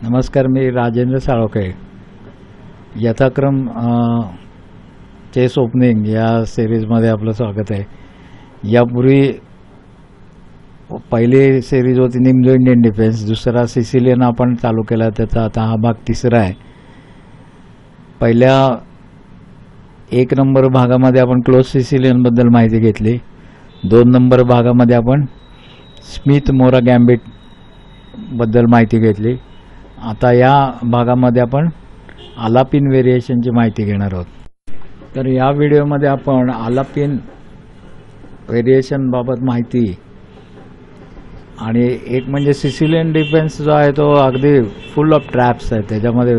नमस्कार, मी Rajendra Salokhe. यथाक्रम chess opening या सिरीजमध्ये आपलं स्वागत आहे. यापूर्वी पहिली सिरीज होती निम्जो इंडियन डिफेन्स, दुसरा सिसिलियन आपण चालू केला, त्याचा आता हा भाग तिसरा आहे. पहिल्या 1 नंबर भागामध्ये आपण क्लोज सिसिलियन बद्दल माहिती घेतली. 2 नंबर भागामध्ये आपण स्मिथ मोरा गॅम्बिट बद्दल माहिती घेतली. आता या भागामध्ये आपण आलापिन व्हेरिएशनची माहिती घेणार आहोत. तर या व्हिडिओमध्ये आपण आलापिन व्हेरिएशन बाबत माहिती आणि एक म्हणजे सिसिलियन डिफेन्स जो आहे तो अगदी फुल ऑफ ट्रॅप्स आहे. त्याच्यामध्ये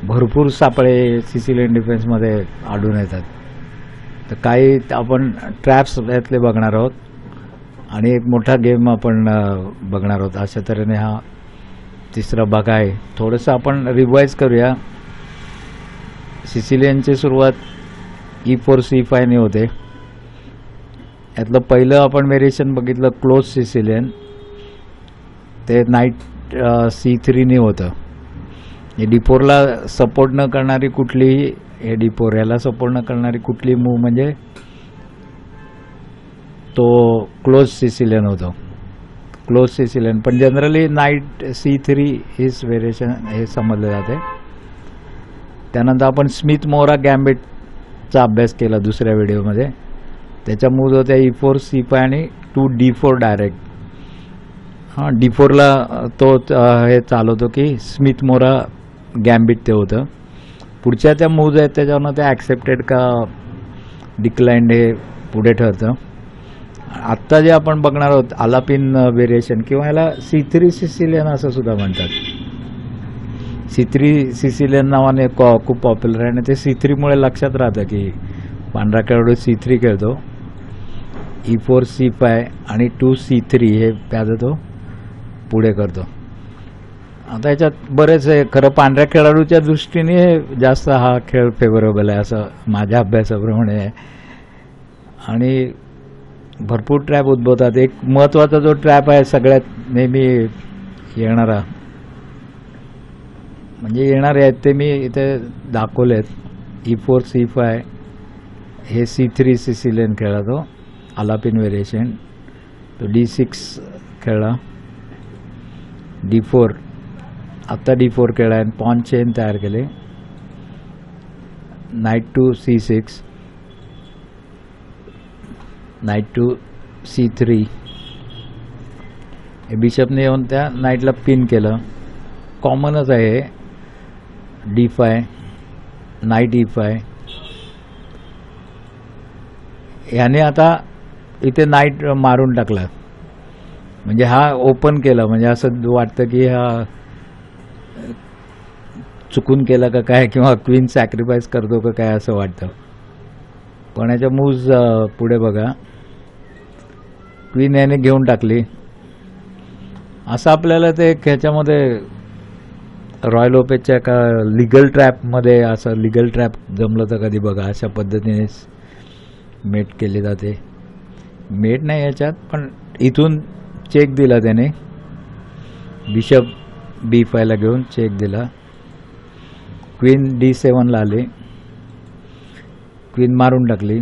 भरपूर सापळे सिसिलियन डिफेन्समध्ये आढळून येतात. तर काही आपण ट्रॅप्स यातले बघणार आहोत आणि एक मोठा गेम आपण बघणार आहोत. अशा तऱ्हेने हा तिसरा भाग आहे. थोडंसं आपण रिवाइज करूया. सिसिलियनची सुरुवात E4 C5 ने होते. यातलं पहिलं आपण व्हेरिएशन बघितलं क्लोज सिसिलियन, ते नाईट C3 ने होतं. हे D4 ला सपोर्ट न करणारी कुठलीही, हे D4 याला सपोर्ट न करणारी कुठली मूव म्हणजे तो क्लोज सिसिलियन होतो, क्लोज सिसिलियन. पण जनरली नाईट C3 हिच व्हेरिएशन हे समजले जाते. त्यानंतर आपण स्मिथ मोरा गॅम्बिटचा अभ्यास केला दुसऱ्या व्हिडिओमध्ये. त्याच्या मूव्ज होत्या E4 C5 आणि 2 D4 डायरेक्ट. D4 ला तो हे चालवतो की स्मिथ मोरा गॅम्बिट ते होतं. पुढच्या त्या मूव्ज आहेत त्याच्यावरनं ते ॲक्सेप्टेड का डिक्लाइंड हे पुढे ठरतं. आत्ता जे आपण बघणार आहोत आलापिन व्हेरिएशन, किंवा याला C3 सिसिलियन असं सुद्धा म्हणतात. C3 सिसिलियन नावाने खूप पॉप्युलर आहे आणि ते C3 मुळे लक्षात राहतं की पांढरा खेळाडू C3 खेळतो. E4 C5 आणि 2 C3 हे त्याचं तो पुढे करतो. आता याच्यात बरेच आहे. खरं पांढऱ्या खेळाडूच्या दृष्टीने जास्त हा खेळ फेवरेबल आहे असं माझ्या अभ्यासाप्रमाणे आहे. आणि भरपूर ट्रॅप उद्भवतात. एक महत्त्वाचा जो ट्रॅप आहे सगळ्यात नेहमी येणारा, म्हणजे येणारे आहेत ते मी इथे दाखवलेत. E4 C5 हे C3 सिसिलियन खेळला तो आलापिन व्हेरिएशन. तो D6 खेळला, D4 आत्ता D4 खेळला आणि पॉन चेन तयार केले. Knight to C6, knight to C3. हे बिशपने येऊन त्या नाईटला पिन केलं. कॉमनच आहे. D5, night E5. याने आता इथे नाईट मारून टाकला, म्हणजे हा ओपन केला. म्हणजे असं वाटतं की हा चुकून केला का काय, किंवा क्वीन सॅक्रिफाईस करतो का काय असं वाटतं. पण याच्या मूव्ज पुढे बघा. क्वीन याने घेऊन टाकली. असं आपल्याला ते ह्याच्यामध्ये रॉयल ओपेच्या एका लिगल ट्रॅपमध्ये, असं लिगल ट्रॅप जमलं तर कधी बघा. अशा पद्धतीने मेट केली जाते. मेट नाही याच्यात, पण इथून चेक दिला त्याने. बिशप B5 ला घेऊन चेक दिला. क्वीन D7 ला आली. क्वीन मारून टाकली.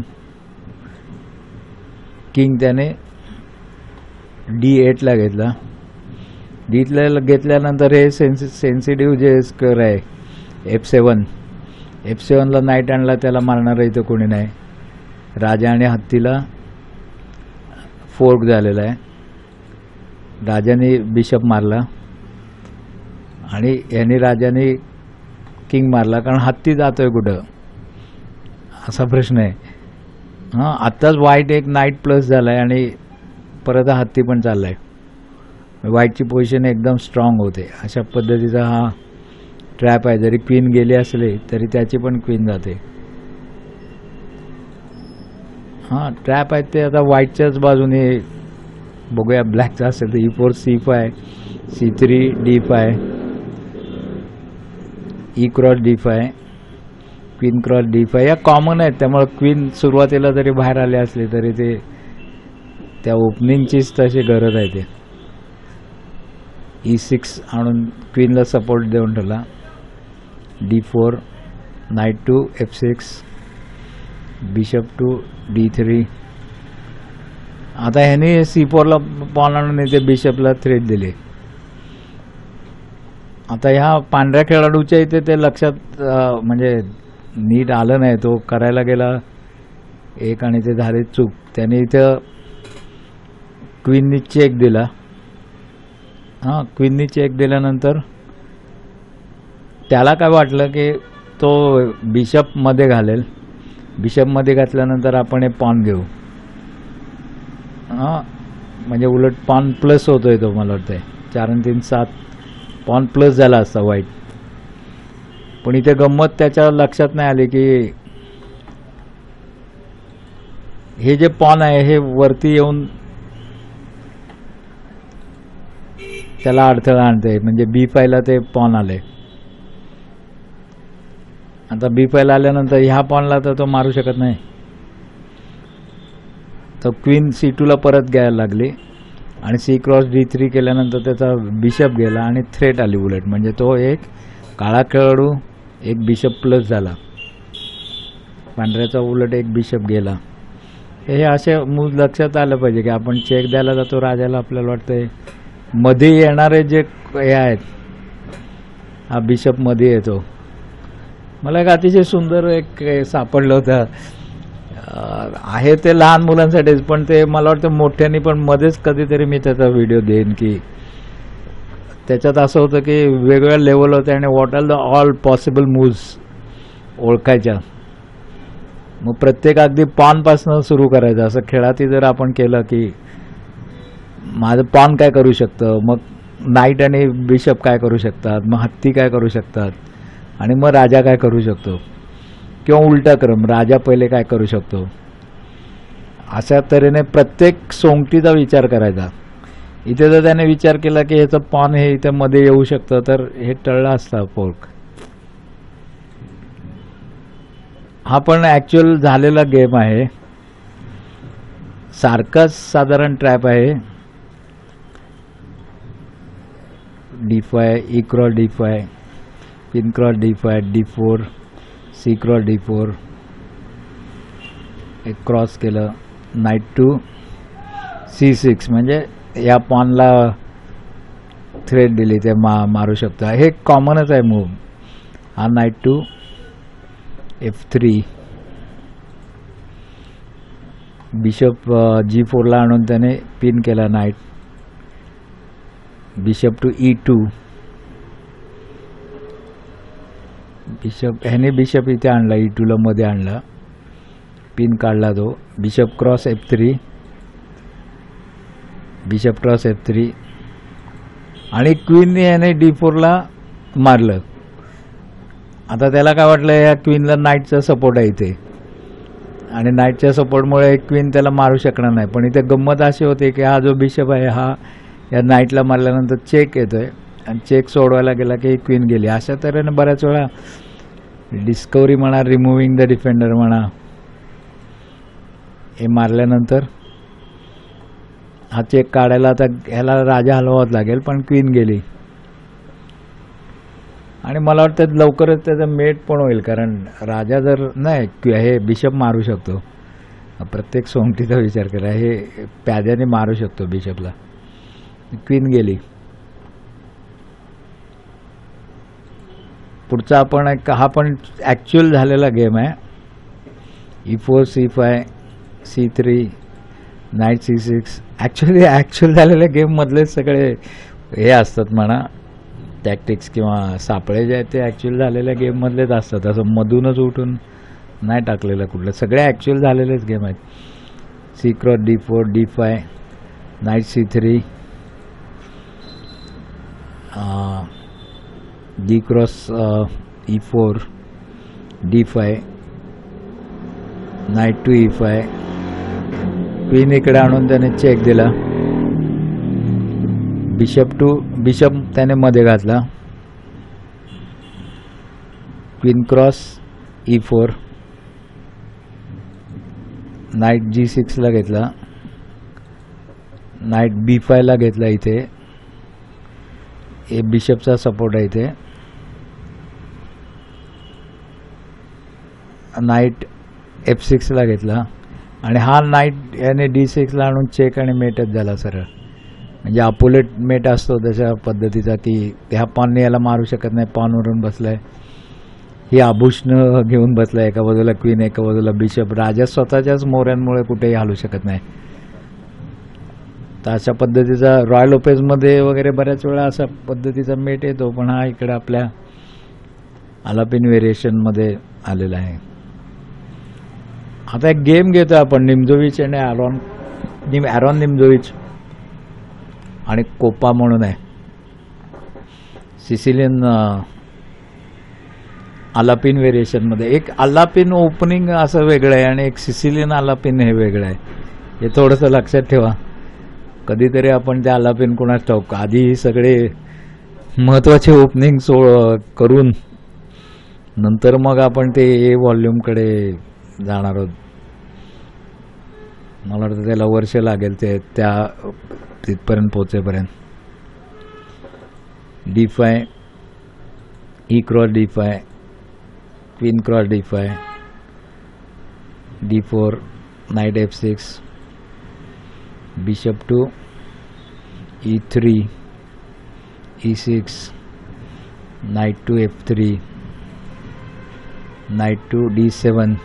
किंग त्याने D8 ला घेतला. D8 ला घेतल्यानंतर हे सेन्सिटिव्ह जे स्क्वेअर आहे F7 ला नाईट आणला, त्याला मारणार इथं कोणी नाही. राजा आणि हत्तीला फोर्क झालेला आहे. राजाने बिशप मारला आणि याने राजाने किंग मारला, कारण हत्ती जातोय कुठं असा प्रश्न आहे. आत्ताच व्हाईट एक नाईट प्लस झाला आहे आणि परत हत्ती पण चालला आहे. व्हाईटची पोझिशन एकदम स्ट्रॉंग होते. अशा पद्धतीचा हा ट्रॅप आहे. जरी क्वीन गेली असली तरी त्याची पण क्वीन जाते. ट्रॅप आहेत ते आता व्हाईटच्याच बाजूने बघूया. ब्लॅकचा असेल तर E4 C5, C3 D5, E cross D5, queen cross D5 या कॉमन आहेत. त्यामुळे क्वीन सुरुवातीला जरी बाहेर आले असले तरी ते त्या ओपनिंगचीच तशी गरज आहे. ते E6 आणून क्वीनला सपोर्ट देऊन ठेवला. D4, knight to F6, bishop to D3. आता ह्याने C4ला पॉन आणून इथे बिशपला थ्रेट दिली. आता ह्या पांढऱ्या खेळाडूच्या इथे ते लक्षात म्हणजे नीट आलं नाही. तो करायला गेला एक आणि ते झाले चूक. त्याने इथं क्वीननी चेक दिला. हां, क्वीननी चेक दिल्यानंतर त्याला काय वाटलं की तो बिशपमध्ये घालेल. बिशपमध्ये घातल्यानंतर आपण हे पॉन घेऊ. हां, म्हणजे उलट पॉन प्लस होतोय तो. मला वाटतंय 4 आणि 3 7 पॉन प्लस झाला असता व्हाईट. पण इथे गंमत त्याच्या लक्षात नाही आली की हे जे पॉन आहे हे वरती येऊन त्याला अडथळा आणते. म्हणजे B5 ला ते पॉन आले. आता B5 ला आल्यानंतर ह्या पॉनला तर तो मारू शकत नाही. तर क्वीन C2 ला परत घ्यायला लागली आणि C क्रॉस D3 केल्यानंतर त्याचा बिशप गेला आणि थ्रेट आली उलट. म्हणजे तो एक काळा खेळाडू एक बिशप प्लस झाला. पांढऱ्याचा उलट एक बिशप गेला. हे असे मूज लक्षात आलं पाहिजे की आपण चेक द्यायला जातो राजाला. आपल्याला वाटतंय मध्ये येणारे जे हे आहेत, हा बिशप मध्ये येतो. मला एक अतिशय सुंदर एक सापडलं होतं. आहे ते लहान मुलांसाठीच, पण ते मला वाटतं मोठ्यांनी पण मध्येच कधीतरी मी त्याचा व्हिडिओ देईन. की त्याच्यात असं होतं की वेगवेगळ्या लेवल होते आणि what are the all possible moves ओळखायच्या. मग प्रत्येक अगदी पॉनपासून सुरू करायचं. असं खेळातही जर आपण केलं की माझं पॉन काय करू शकतं, मग नाईट आणि बिशप काय करू शकतात, मग हत्ती काय करू शकतात, आणि मग राजा काय करू शकतो, किंवा उलटा क्रम राजा पहिले काय करू शकतो. अशा तऱ्हेने प्रत्येक सोंगटीचा विचार करायचा. इथे जर त्याने विचार केला की ह्याचं पॉन हे इथे मध्ये येऊ शकतं तर हे टळलं असतं पोर्क. हा पण ॲक्च्युअल झालेला गेम आहे. सारखाच साधारण ट्रॅप आहे. D5, E cross D5, queen cross D5, D4, C cross D4, एक क्रॉस केलं, नाईट टू C6 म्हणजे या पॉनला थ्रेट दिली ते मारू शकतो. हे कॉमनच आहे मूव. हा knight to F3, bishop G4 ला आणून त्याने पिन केला knight. Bishop to E2, bishop ह्याने बिशप इथे आणला, E2 ला मध्ये आणला, पिन काढला तो. Bishop cross F3, bishop cross F3 आणि क्वीनने याने D4 ला मारलं. आता त्याला काय वाटलं या क्वीनला नाईटचा सपोर्ट आहे इथे आणि नाईटच्या सपोर्टमुळे क्वीन त्याला मारू शकणार नाही. पण इथे गंमत अशी होते की हा जो बिशप आहे हा या नाईटला मारल्यानंतर चेक येतोय आणि चेक सोडवायला गेला की क्वीन गेली. अशा तऱ्हेने बऱ्याच वेळा डिस्कवरी म्हणा, रिमुव्हिंग द डिफेंडर म्हणा, हे मारल्यानंतर हा चेक काढायला आता ह्याला राजा हलवावाच लागेल, पण क्वीन गेली. आणि मला वाटतं लवकरच त्याचं मेट पण होईल, कारण राजा जर नाही हे बिशप मारू शकतो. प्रत्येक सोंगटीचा विचार करा, हे प्याद्याने मारू शकतो बिशपला. क्वीन गेली. पुढचा आपण हा पण ॲक्च्युअल झालेला गेम आहे. E4, C5, C3, night C6. Actual झालेल्या गेममधलेच सगळे हे असतात म्हणा, टॅक्टिक्स किंवा सापळे जे आहेत ते ॲक्च्युअल झालेल्या गेममधलेच असतात. असं मधूनच उठून नाही टाकलेलं कुठलं. सगळे ॲक्च्युअल झालेलेच गेम आहेत. C cross D4, D5, knight C3, D cross E4, D5, knight to E5, queen इकडे आणून त्याने चेक दिला. बिशप त्याने मध्ये घातला. Queen cross E4, night G6 ला घेतला, नाईट B5 ला घेतला इथे, हे बिशपचा सपोर्ट आहे इथे. नाईट F6 ला घेतला आणि हा नाईट याने D6 ला आणून चेक आणि मेटच झाला सरळ. म्हणजे अपोलेट मेट असतो तशा पद्धतीचा की ह्या पॉनने याला मारू शकत नाही, पॉनवरून बसलाय. ही आभूषण घेऊन बसलाय, एका बाजूला क्वीन एका बाजूला बिशप. राजा स्वतःच्याच मोऱ्यांमुळे कुठेही हालू शकत नाही. तर अशा पद्धतीचा रॉयल ओपेजमध्ये वगैरे बऱ्याच वेळा अशा पद्धतीचा मेट येतो, पण हा इकडे आपल्या आलापिन व्हेरिएशनमध्ये आलेला आहे. आता एक गेम घेतो आपण, निमझोविच आणि ॲरॉन निमझोविच आणि कोपा म्हणून आहे. सिसिलियन आलापिन व्हेरिएशनमध्ये एक आलापिन ओपनिंग असं वेगळं आहे आणि एक सिसिलियन आलापिन हे वेगळं आहे. हे थोडंसं लक्षात ठेवा. कधीतरी आपण त्या आलापिन कुणाच ठाऊक आधी सगळे महत्त्वाचे ओपनिंग करून नंतर मग आपण ते ए व्हॉल्यूमकडे जाणार आहोत. मला वाटतं त्याला वर्ष लागेल ते तिथपर्यंत पोहोचेपर्यंत. D5, E cross D5, queen cross D5, D4, knight F6, bishop to E3, E6, knight to F3, knight to D7.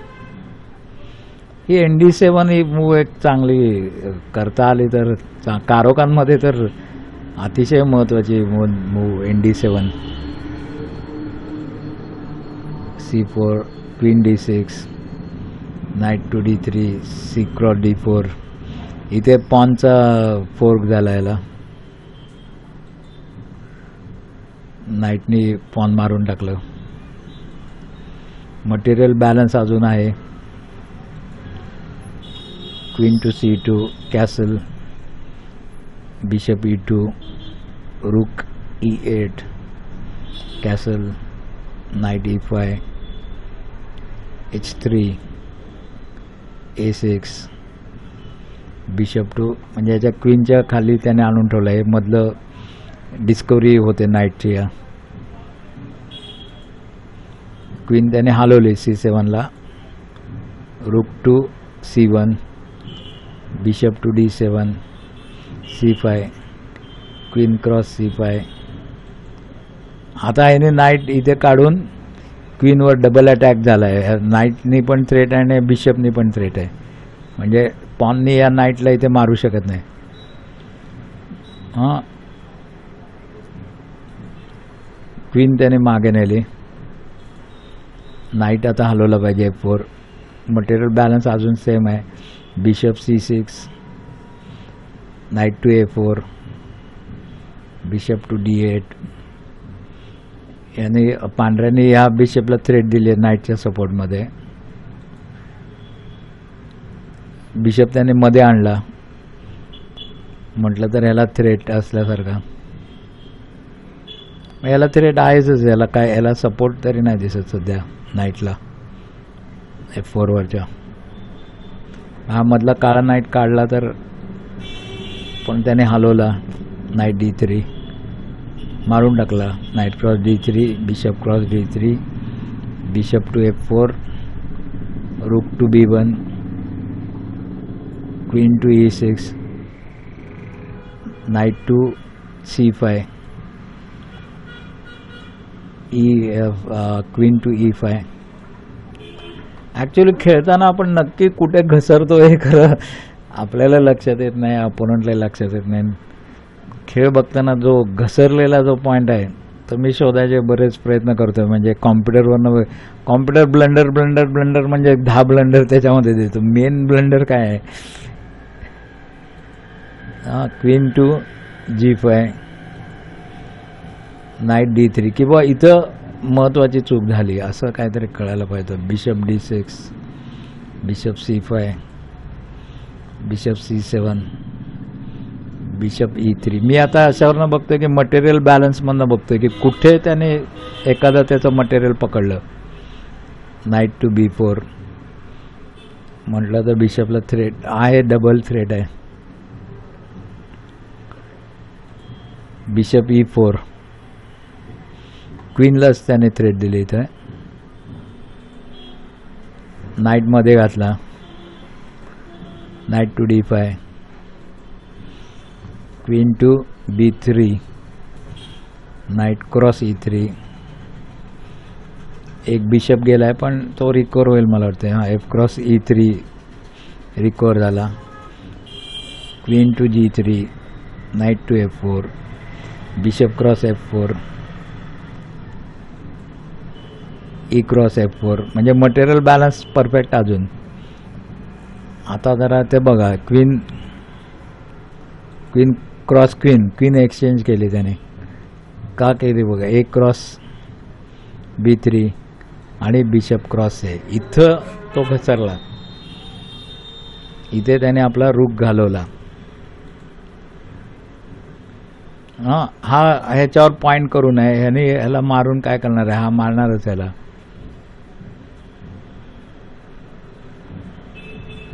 ही ND7 ही मूव एक चांगली करता आली तर कारोकांमध्ये तर अतिशय महत्त्वाची move ND7. C4, queen D6, knight to D3, C cross D4. इथे पॉनचा फोर्क झाला याला, नाईटनी पॉन मारून टाकलं. मटेरियल बॅलन्स अजून आहे. Queen to C2, castle, bishop E2, रूक E8, castle, Knight E5, H3, A6, bishop to. म्हणजे याच्या क्वीनच्या खाली त्याने आणून ठेवलं आहे. मधलं डिस्कवरी होते नाईटची. या क्वीन त्याने हलवली C7 ला. Rook to C1, bishop to D7, C5, queen cross C5. आता याने नाईट इथे काढून क्वीनवर डबल अटॅक झाला आहे. नाईटनी पण थ्रेट आहे आणि बिशपनी पण थ्रेट आहे. म्हणजे पॉननी या नाईटला इथे मारू शकत नाही. हां, क्वीन त्याने मागे नेली. नाईट आता हलवला पाहिजे F4. मटेरियल बॅलन्स अजून सेम आहे. Bishop C6, knight to A4, bishop to D8. याने पांढऱ्याने या बिशपला थ्रेट दिली आहे नाईटच्या सपोर्टमध्ये. बिशप त्याने मध्ये आणला, म्हटलं तर याला थ्रेट असल्यासारखा. याला थ्रेट आहेच, याला काय, याला सपोर्ट तरी नाही दिसत सध्या नाईटला F4 वरच्या. हा मधला काळा नाईट काढला तर, पण त्याने हलवला. नाईट D3 मारून टाकला. Knight cross D3, bishop cross D3, bishop to F4, rook to B1, queen to E6, knight to C5, queen to E5. Actually खेळताना आपण नक्की कुठे घसरतो हे खरं आपल्याला लक्षात येत नाही, अपोनंटला लक्षात येत नाही. खेळ बघताना जो घसरलेला जो पॉईंट आहे तो मी शोधायचे बरेच प्रयत्न करतो. म्हणजे कॉम्प्युटरवरनं कॉम्प्युटर ब्लंडर म्हणजे 10 ब्लंडर त्याच्यामध्ये देतो. मेन ब्लंडर काय आहे, queen to G5, night D3, किंवा इथं महत्त्वाची चूक झाली असं काहीतरी कळायला पाहिजे. Bishop D6, bishop C5, bishop C7, bishop E3. मी आता अशावरनं बघतोय की मटेरियल बॅलन्समधनं बघतोय की कुठे त्याने एखादं त्याचं मटेरियल पकडलं. नाईट टू B4 म्हटलं तर बिशपला थ्रेट आहे, डबल थ्रेट आहे. बिशप E4, क्वीनलाच त्याने थ्रेट दिली इथं. नाईट मध्ये घातला, knight to D5, queen to B3, knight cross E3. एक बिशप गेलाय पण तो रिकवर होईल मला वाटतं. हां, F क्रॉस E3 रिकवर झाला. Queen to G3, knight to F4, bishop cross F4, E cross F4. म्हणजे मटेरियल बॅलन्स परफेक्ट. अजून आता जरा ते बघा, क्वीन क्रॉस क्वीन एक्सचेंज केली त्याने. का केली बघा, एक क्रॉस B3 आणि बिशप क्रॉस आहे. इथं तो घसरला, इथे त्याने आपला रूक घालवला. हा ह्याच्यावर पॉइंट करू नये, ह्याने ह्याला मारून काय करणार आहे, हा मारणारच ह्याला,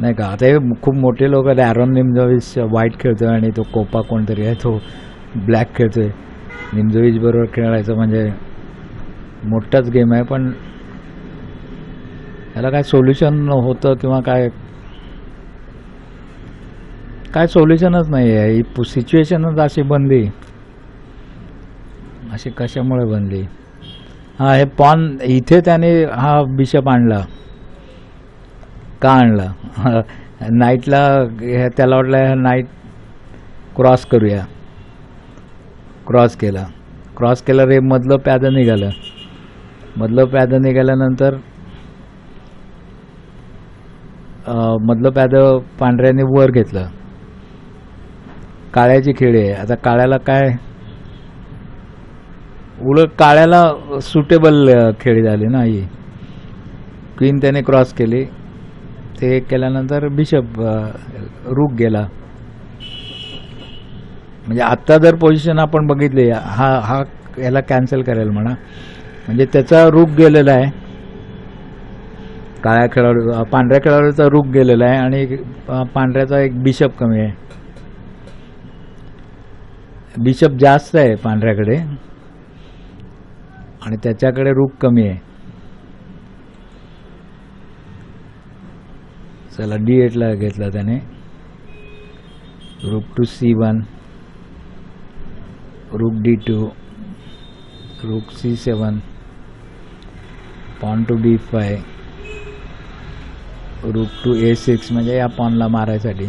नाही का. आता हे खूप मोठे लोक आहेत. ॲरॉन निमजोविच व्हाईट खेळतोय आणि तो कोपा कोणतरी आहे तो ब्लॅक खेळतोय. निमजोविच बरोबर खेळायचं म्हणजे मोठाच गेम आहे. पण ह्याला काय सोल्युशन होतं किंवा काय सोल्युशनच नाही आहे. ही सिच्युएशनच अशी बनली, अशी कशामुळे बनली. हा, हे पॉन इथे त्याने हा बिशप आणला. का आणला, नाईटला त्याला वाटलं नाईट क्रॉस करूया, क्रॉस केला रे, मधलं प्यादं निघालं. मधलं प्यादं निघाल्यानंतर मधलं प्यादं पांढऱ्याने वर घेतलं. काळ्याची खेळी आहे. आता काळ्याला काय, उलट काळ्याला सुटेबल खेळी झाली ना ही. क्वीन त्याने क्रॉस केली, ते केल्यानंतर बिशप रूक गेला. म्हणजे आत्ता जर पोझिशन आपण बघितली, हा याला कॅन्सल करेल म्हणा. म्हणजे त्याचा रूक गेलेला आहे, काळ्या खेळाडू पांढऱ्या खेळाडूचा रूक गेलेला आहे आणि पांढऱ्याचा एक बिशप कमी आहे. बिशप जास्त आहे पांढऱ्याकडे आणि त्याच्याकडे रूक कमी आहे. चला D8 ला घेतला त्याने. रूक टू C1, रूक D2, रूक C7, pawn to B5, rook to A6. म्हणजे या पॉनला मारायसाठी.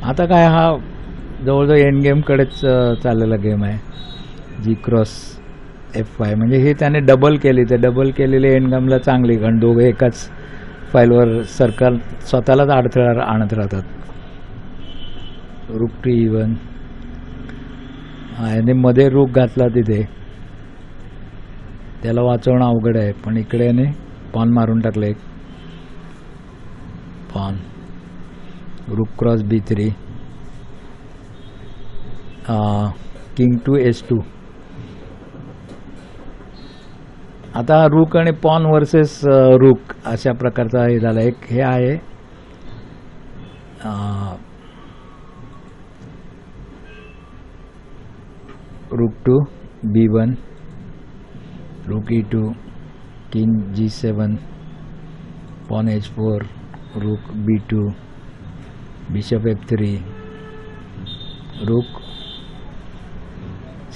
आता काय, हा जवळजवळ एंड गेमकडेच चाललेला गेम आहे. G cross F5. म्हणजे हे त्याने डबल केली, ते डबल केलेले एंड गेमला चांगली, कारण दोघे एकाच फाईलवर सर्कल स्वतःलाच अडथळा आणत राहतात. Rook to E1. याने मध्ये रूक घातला तिथे, त्याला वाचवणं अवघड आहे. पण इकडे याने पॉन मारून टाकले. पॉन, रूक cross B3, king to S2. आता रूक आणि पॉन वर्सेस रूक अशा प्रकारचा हे झाला. एक हे आहे रूक टू B1, रूक E2, king G7, pawn H4, रूक B2, bishop F3, rook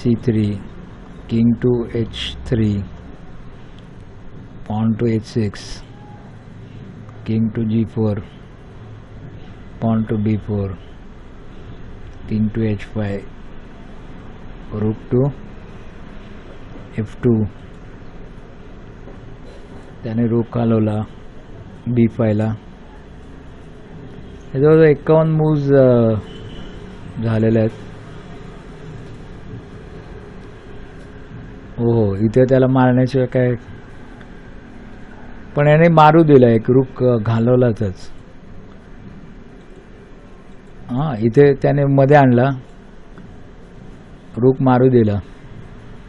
C3, king to H3, pawn to H6, king to G4, pawn to B4, king to H5, rook to F2. त्याने रूक हलवला B5 ला. हे जवळजवळ 51 moves झालेले आहेत. हो, इथे त्याला मारण्याशिवाय काय. पण याने मारू दिला, एक रूक घालवलाच. इथे त्याने मध्ये आणला, रूक मारू दिला,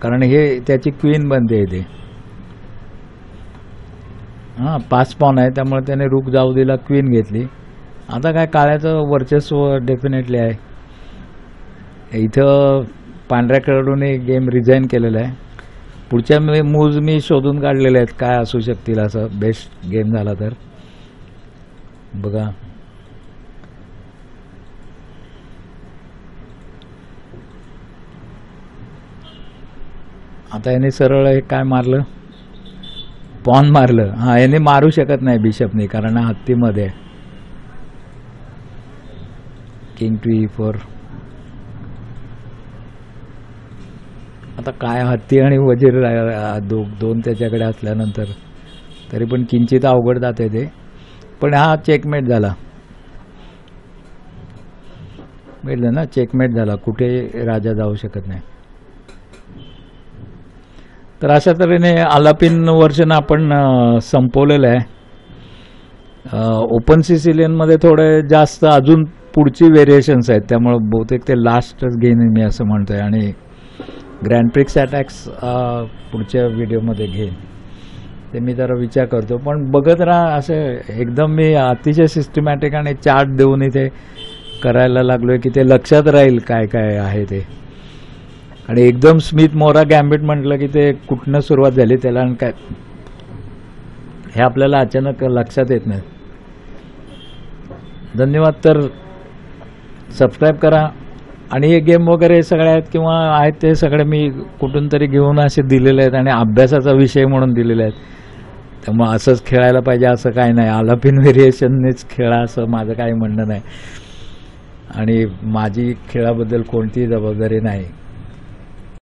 कारण हे त्याची क्वीन बनते इथे. पाच पॉन आहे, त्यामुळे त्याने रूक जाऊ दिला, क्वीन घेतली. आता काय काळ्याचं वर्चस्व डेफिनेटली आहे. इथं पांढऱ्या खेळाडूने गेम रिझाईन केलेला आहे. पुढच्या मूव्ज मी शोधून काढलेले आहेत काय असू शकतील असं बेस्ट गेम झाला तर. बघा आता याने सरळ हे काय मारलं, पॉन मारलं. हा याने मारू शकत नाही बिशपने कारण हा हत्तीमध्ये आहे. King to E4. आता काय हत्ती आणि वजीर दोन त्याच्याकडे असल्यानंतर तरी पण किंचित अवघड जाते ते. पण हा चेकमेट झाला, मिळलं ना, चेकमेट झाला. कुठे राजा जाऊ शकत नाही. तर अशा तऱ्हेने आलापिन वर्जन आपण संपवलेलं आहे. ओपन सिसिलियनमध्ये थोडे जास्त अजून पुढची व्हेरिएशन्स आहेत, त्यामुळं बहुतेक ते लास्टच घेईन मी असं म्हणतोय. आणि ग्रँड प्रिक्स अटॅक्स पुढच्या व्हिडिओमध्ये घेईन, ते मी जरा विचार करतो. पण बघत राहा, असं एकदम मी अतिशय सिस्टमॅटिक आणि चार्ट देऊन इथे करायला लागलोय की ते लक्षात राहील काय काय आहे ते. आणि एकदम स्मिथ मोरा गॅम्बिट म्हटलं की ते कुठनं सुरुवात झाली त्याला आणि काय हे आपल्याला अचानक लक्षात येत नाही. धन्यवाद. तर सबस्क्राईब करा. आणि हे गेम वगैरे सगळे आहेत किंवा आहेत ते सगळे मी कुठून तरी घेऊन असे दिलेले आहेत आणि अभ्यासाचा विषय म्हणून दिलेले आहेत. त्यामुळे असंच खेळायला पाहिजे असं काही नाही. आलापिन व्हेरिएशननेच खेळा असं माझं काही म्हणणं नाही आणि माझी खेळाबद्दल कोणतीही जबाबदारी नाही.